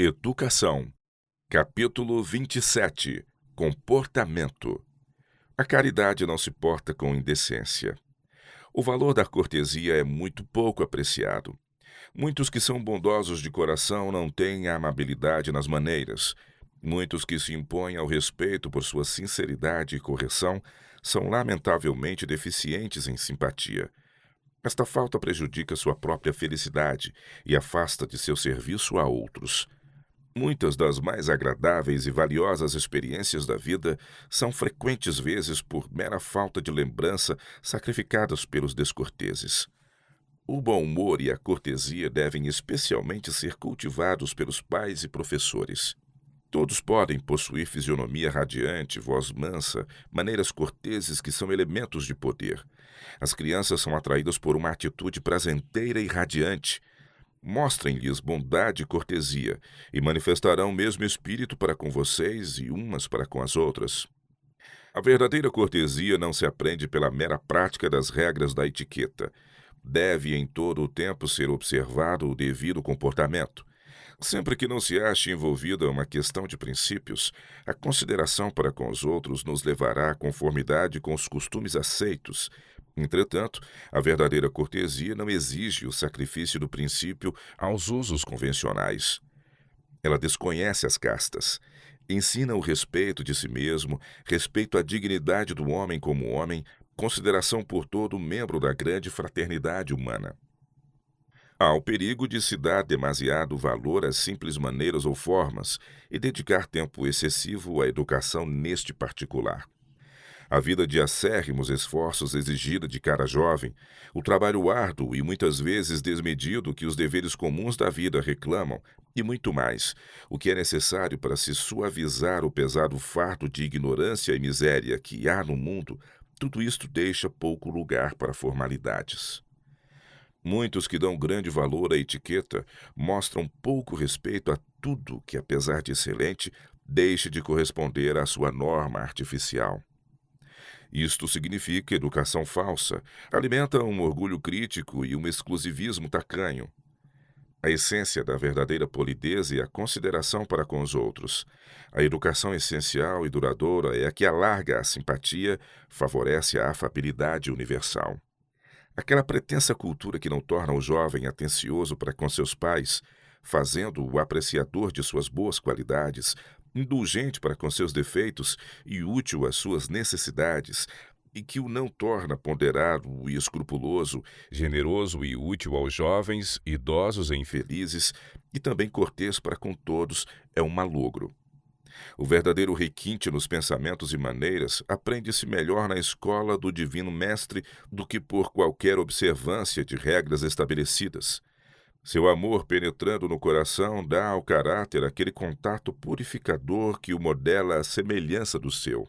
Educação. Capítulo 27. Comportamento. A caridade não se porta com indecência. O valor da cortesia é muito pouco apreciado. Muitos que são bondosos de coração não têm a amabilidade nas maneiras. Muitos que se impõem ao respeito por sua sinceridade e correção são lamentavelmente deficientes em simpatia. Esta falta prejudica sua própria felicidade e afasta de seu serviço a outros. Muitas das mais agradáveis e valiosas experiências da vida são frequentes vezes por mera falta de lembrança sacrificadas pelos descorteses. O bom humor e a cortesia devem especialmente ser cultivados pelos pais e professores. Todos podem possuir fisionomia radiante, voz mansa, maneiras corteses que são elementos de poder. As crianças são atraídas por uma atitude prazenteira e radiante. Mostrem-lhes bondade e cortesia, e manifestarão o mesmo espírito para com vocês e umas para com as outras. A verdadeira cortesia não se aprende pela mera prática das regras da etiqueta. Deve em todo o tempo ser observado o devido comportamento. Sempre que não se ache envolvida uma questão de princípios, a consideração para com os outros nos levará à conformidade com os costumes aceitos. Entretanto, a verdadeira cortesia não exige o sacrifício do princípio aos usos convencionais. Ela desconhece as castas. Ensina o respeito de si mesmo, respeito à dignidade do homem como homem, consideração por todo membro da grande fraternidade humana. Há o perigo de se dar demasiado valor às simples maneiras ou formas e dedicar tempo excessivo à educação neste particular. A vida de acérrimos esforços exigida de cara jovem, o trabalho árduo e muitas vezes desmedido que os deveres comuns da vida reclamam, e muito mais, o que é necessário para se suavizar o pesado fardo de ignorância e miséria que há no mundo, tudo isto deixa pouco lugar para formalidades. Muitos que dão grande valor à etiqueta mostram pouco respeito a tudo que, apesar de excelente, deixe de corresponder à sua norma artificial. Isto significa educação falsa, alimenta um orgulho crítico e um exclusivismo tacanho. A essência da verdadeira polidez é a consideração para com os outros. A educação essencial e duradoura é a que alarga a simpatia, favorece a afabilidade universal. Aquela pretensa cultura que não torna o jovem atencioso para com seus pais, fazendo-o apreciador de suas boas qualidades, indulgente para com seus defeitos e útil às suas necessidades, e que o não torna ponderado e escrupuloso, generoso e útil aos jovens, idosos e infelizes, e também cortês para com todos, é um malogro. O verdadeiro requinte nos pensamentos e maneiras aprende-se melhor na escola do Divino Mestre do que por qualquer observância de regras estabelecidas. Seu amor penetrando no coração dá ao caráter aquele contato purificador que o modela à semelhança do seu.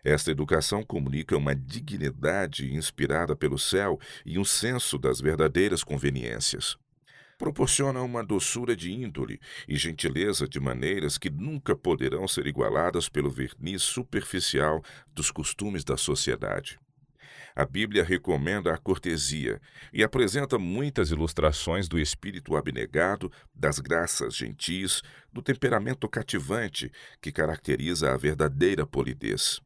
Esta educação comunica uma dignidade inspirada pelo céu e um senso das verdadeiras conveniências. Proporciona uma doçura de índole e gentileza de maneiras que nunca poderão ser igualadas pelo verniz superficial dos costumes da sociedade. A Bíblia recomenda a cortesia e apresenta muitas ilustrações do espírito abnegado, das graças gentis, do temperamento cativante que caracteriza a verdadeira polidez.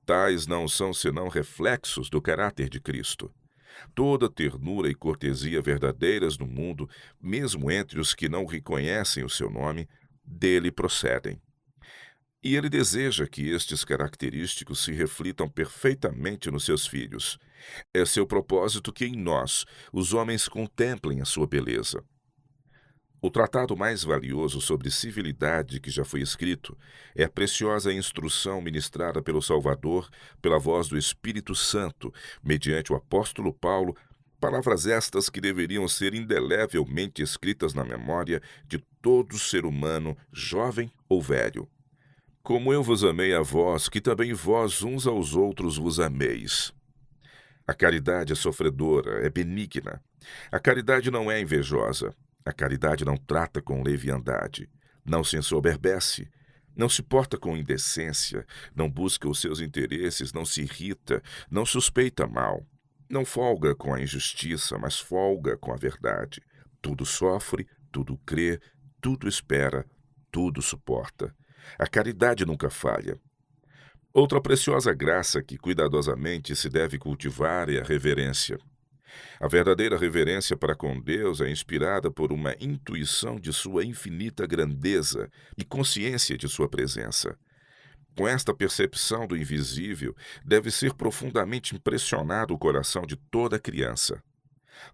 Tais não são senão reflexos do caráter de Cristo. Toda ternura e cortesia verdadeiras no mundo, mesmo entre os que não reconhecem o seu nome, dele procedem. E ele deseja que estes característicos se reflitam perfeitamente nos seus filhos. É seu propósito que em nós, os homens contemplem a sua beleza. O tratado mais valioso sobre civilidade que já foi escrito é a preciosa instrução ministrada pelo Salvador pela voz do Espírito Santo, mediante o apóstolo Paulo, palavras estas que deveriam ser indelevelmente escritas na memória de todo ser humano, jovem ou velho. Como eu vos amei a vós, que também vós uns aos outros vos ameis. A caridade é sofredora, é benigna. A caridade não é invejosa. A caridade não trata com leviandade, não se ensoberbece, não se porta com indecência, não busca os seus interesses, não se irrita, não suspeita mal, não folga com a injustiça, mas folga com a verdade. Tudo sofre, tudo crê, tudo espera, tudo suporta. A caridade nunca falha. Outra preciosa graça que cuidadosamente se deve cultivar é a reverência. A verdadeira reverência para com Deus é inspirada por uma intuição de sua infinita grandeza e consciência de sua presença. Com esta percepção do invisível, deve ser profundamente impressionado o coração de toda criança.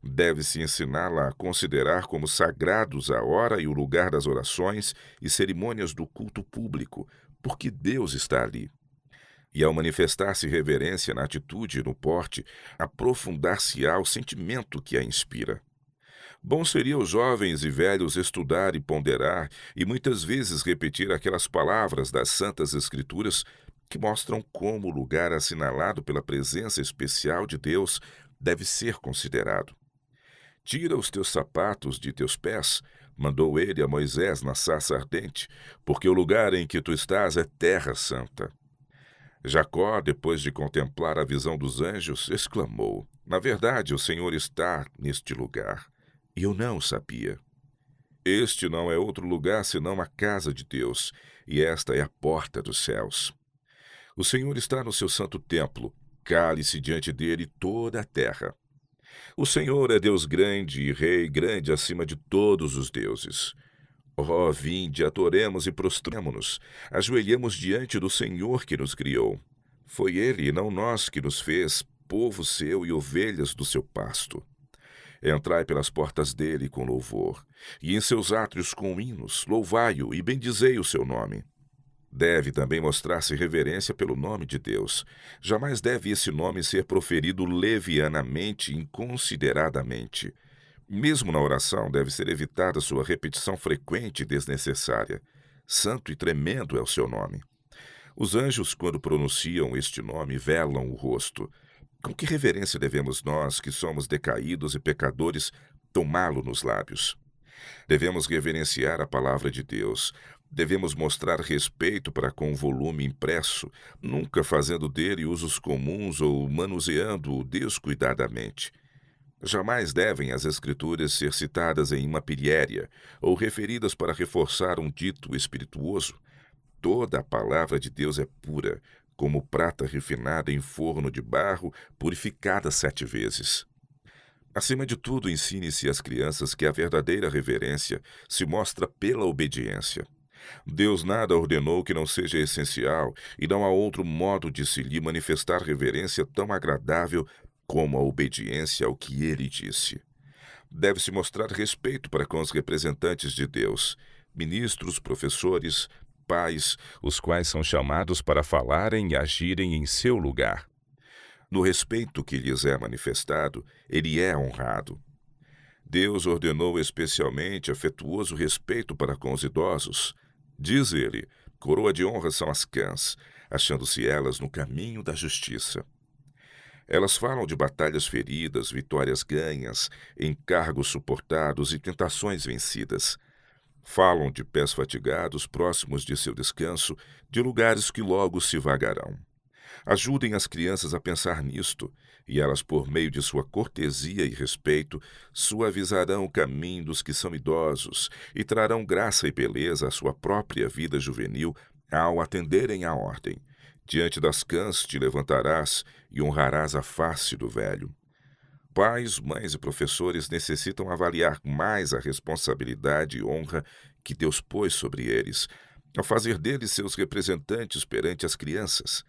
Deve-se ensiná-la a considerar como sagrados a hora e o lugar das orações e cerimônias do culto público, porque Deus está ali. E ao manifestar-se reverência na atitude e no porte, aprofundar-se-á o sentimento que a inspira. Bom seria os jovens e velhos estudar e ponderar, e muitas vezes repetir aquelas palavras das Santas Escrituras que mostram como o lugar assinalado pela presença especial de Deus deve ser considerado. Tira os teus sapatos de teus pés, mandou ele a Moisés na sarça ardente, porque o lugar em que tu estás é terra santa. Jacó, depois de contemplar a visão dos anjos, exclamou: Na verdade, o Senhor está neste lugar. E eu não o sabia. Este não é outro lugar senão a casa de Deus, e esta é a porta dos céus. O Senhor está no seu santo templo, cale-se diante dele toda a terra. O Senhor é Deus grande e Rei grande acima de todos os deuses. Ó, vinde, adoremos e prostremo-nos, ajoelhemos diante do Senhor que nos criou. Foi Ele, e não nós, que nos fez, povo seu e ovelhas do seu pasto. Entrai pelas portas dele com louvor, e em seus átrios com hinos, louvai-o e bendizei o seu nome. Deve também mostrar-se reverência pelo nome de Deus. Jamais deve esse nome ser proferido levianamente e inconsideradamente. Mesmo na oração, deve ser evitada sua repetição frequente e desnecessária. Santo e tremendo é o seu nome. Os anjos, quando pronunciam este nome, velam o rosto. Com que reverência devemos nós, que somos decaídos e pecadores, tomá-lo nos lábios? Devemos reverenciar a palavra de Deus. Devemos mostrar respeito para com o volume impresso, nunca fazendo dele usos comuns ou manuseando-o descuidadamente. Jamais devem as Escrituras ser citadas em uma pilhéria ou referidas para reforçar um dito espirituoso. Toda a palavra de Deus é pura, como prata refinada em forno de barro, purificada 7 vezes. Acima de tudo, ensine-se às crianças que a verdadeira reverência se mostra pela obediência. Deus nada ordenou que não seja essencial, e não há outro modo de se lhe manifestar reverência tão agradável como a obediência ao que ele disse. Deve-se mostrar respeito para com os representantes de Deus, ministros, professores, pais, os quais são chamados para falarem e agirem em seu lugar. No respeito que lhes é manifestado, ele é honrado. Deus ordenou especialmente afetuoso respeito para com os idosos. Diz ele: coroa de honra são as cãs, achando-se elas no caminho da justiça. Elas falam de batalhas feridas, vitórias ganhas, encargos suportados e tentações vencidas. Falam de pés fatigados próximos de seu descanso, de lugares que logo se vagarão. Ajudem as crianças a pensar nisto, e elas, por meio de sua cortesia e respeito, suavizarão o caminho dos que são idosos e trarão graça e beleza à sua própria vida juvenil ao atenderem à ordem. Diante das cãs te levantarás e honrarás a face do velho. Pais, mães e professores necessitam avaliar mais a responsabilidade e honra que Deus pôs sobre eles, ao fazer deles seus representantes perante as crianças.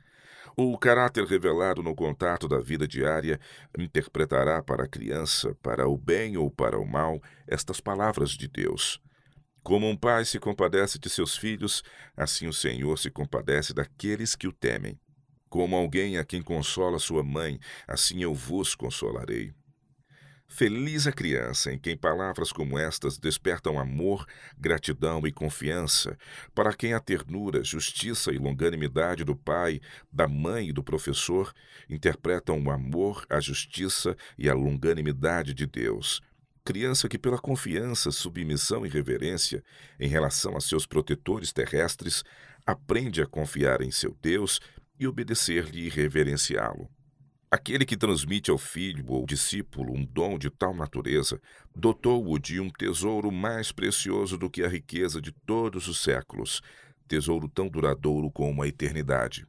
O caráter revelado no contato da vida diária interpretará para a criança, para o bem ou para o mal, estas palavras de Deus. Como um pai se compadece de seus filhos, assim o Senhor se compadece daqueles que o temem. Como alguém a quem consola sua mãe, assim eu vos consolarei. Feliz a criança em quem palavras como estas despertam amor, gratidão e confiança, para quem a ternura, justiça e longanimidade do pai, da mãe e do professor interpretam o amor, a justiça e a longanimidade de Deus. Criança que, pela confiança, submissão e reverência em relação a seus protetores terrestres, aprende a confiar em seu Deus e obedecer-lhe e reverenciá-lo. Aquele que transmite ao filho ou discípulo um dom de tal natureza, dotou-o de um tesouro mais precioso do que a riqueza de todos os séculos, tesouro tão duradouro como a eternidade.